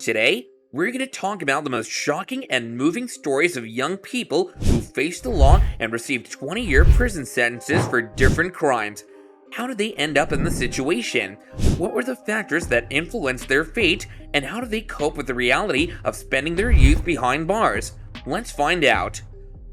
Today, we're going to talk about the most shocking and moving stories of young people who faced the law and received 20-year prison sentences for different crimes. How did they end up in the situation? What were the factors that influenced their fate? And how did they cope with the reality of spending their youth behind bars? Let's find out.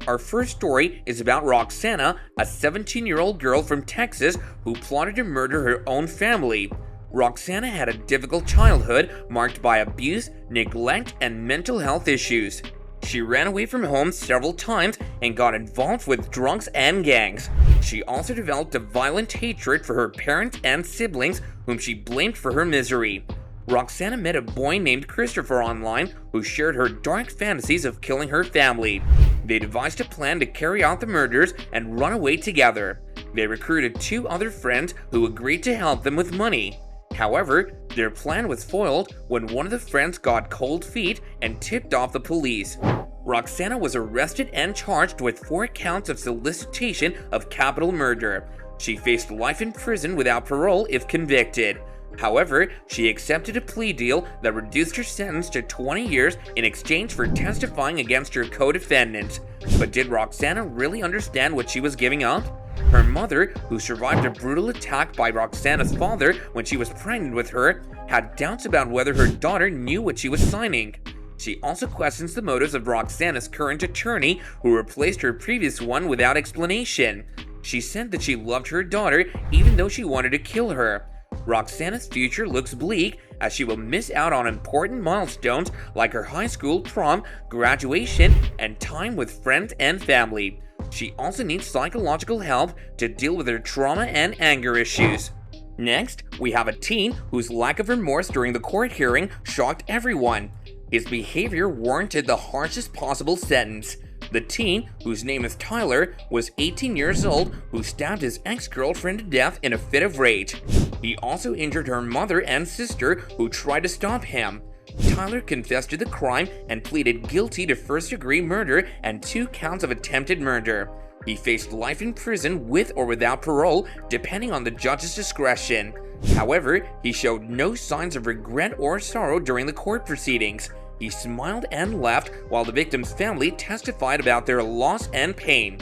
Our first story is about Roxana, a 17-year-old girl from Texas who plotted to murder her own family. Roxana had a difficult childhood marked by abuse, neglect, and mental health issues. She ran away from home several times and got involved with drugs and gangs. She also developed a violent hatred for her parents and siblings, whom she blamed for her misery. Roxana met a boy named Christopher online who shared her dark fantasies of killing her family. They devised a plan to carry out the murders and run away together. They recruited two other friends who agreed to help them with money. However, their plan was foiled when one of the friends got cold feet and tipped off the police. Roxana was arrested and charged with 4 counts of solicitation of capital murder. She faced life in prison without parole if convicted. However, she accepted a plea deal that reduced her sentence to 20 years in exchange for testifying against her co-defendants. But did Roxana really understand what she was giving up? Her mother, who survived a brutal attack by Roxana's father when she was pregnant with her, had doubts about whether her daughter knew what she was signing. She also questions the motives of Roxana's current attorney, who replaced her previous one without explanation. She said that she loved her daughter even though she wanted to kill her. Roxana's future looks bleak as she will miss out on important milestones like her high school prom, graduation, and time with friends and family. She also needs psychological help to deal with her trauma and anger issues. Next, we have a teen whose lack of remorse during the court hearing shocked everyone. His behavior warranted the harshest possible sentence. The teen, whose name is Tyler, was 18 years old who stabbed his ex-girlfriend to death in a fit of rage. He also injured her mother and sister who tried to stop him. Tyler confessed to the crime and pleaded guilty to first-degree murder and 2 counts of attempted murder. He faced life in prison with or without parole, depending on the judge's discretion. However, he showed no signs of regret or sorrow during the court proceedings. He smiled and laughed while the victim's family testified about their loss and pain.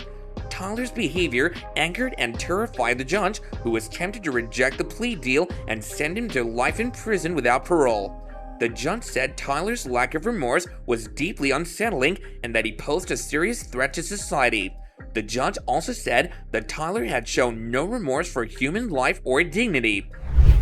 Tyler's behavior angered and terrified the judge, who was tempted to reject the plea deal and send him to life in prison without parole. The judge said Tyler's lack of remorse was deeply unsettling and that he posed a serious threat to society. The judge also said that Tyler had shown no remorse for human life or dignity.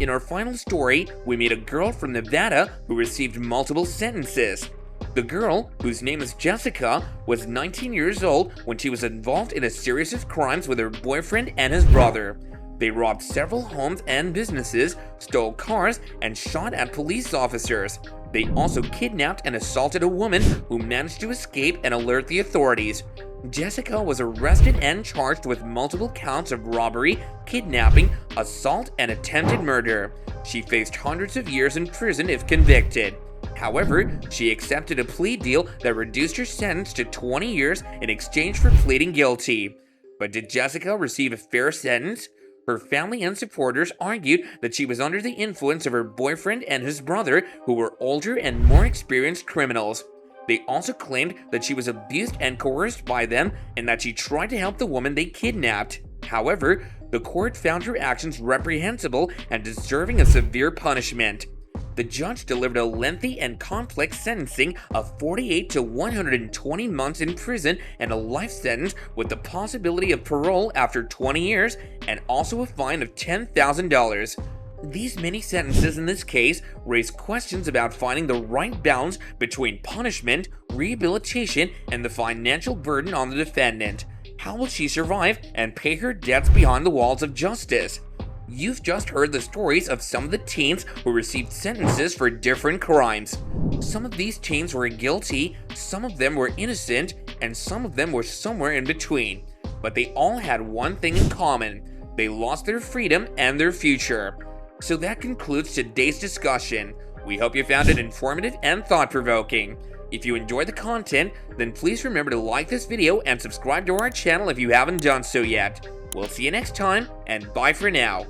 In our final story, we meet a girl from Nevada who received multiple sentences. The girl, whose name is Jessica, was 19 years old when she was involved in a series of crimes with her boyfriend and his brother. They robbed several homes and businesses, stole cars, and shot at police officers. They also kidnapped and assaulted a woman who managed to escape and alert the authorities. Jessica was arrested and charged with multiple counts of robbery, kidnapping, assault, and attempted murder. She faced hundreds of years in prison if convicted. However, she accepted a plea deal that reduced her sentence to 20 years in exchange for pleading guilty. But did Jessica receive a fair sentence? Her family and supporters argued that she was under the influence of her boyfriend and his brother, who were older and more experienced criminals. They also claimed that she was abused and coerced by them and that she tried to help the woman they kidnapped. However, the court found her actions reprehensible and deserving of severe punishment. The judge delivered a lengthy and complex sentencing of 48 to 120 months in prison and a life sentence with the possibility of parole after 20 years and also a fine of $10,000. These many sentences in this case raise questions about finding the right balance between punishment, rehabilitation, and the financial burden on the defendant. How will she survive and pay her debts behind the walls of justice? You've just heard the stories of some of the teens who received sentences for different crimes. Some of these teens were guilty, some of them were innocent, and some of them were somewhere in between. But they all had one thing in common: they lost their freedom and their future. So that concludes today's discussion. We hope you found it informative and thought-provoking. If you enjoyed the content, then please remember to like this video and subscribe to our channel if you haven't done so yet. We'll see you next time, and bye for now.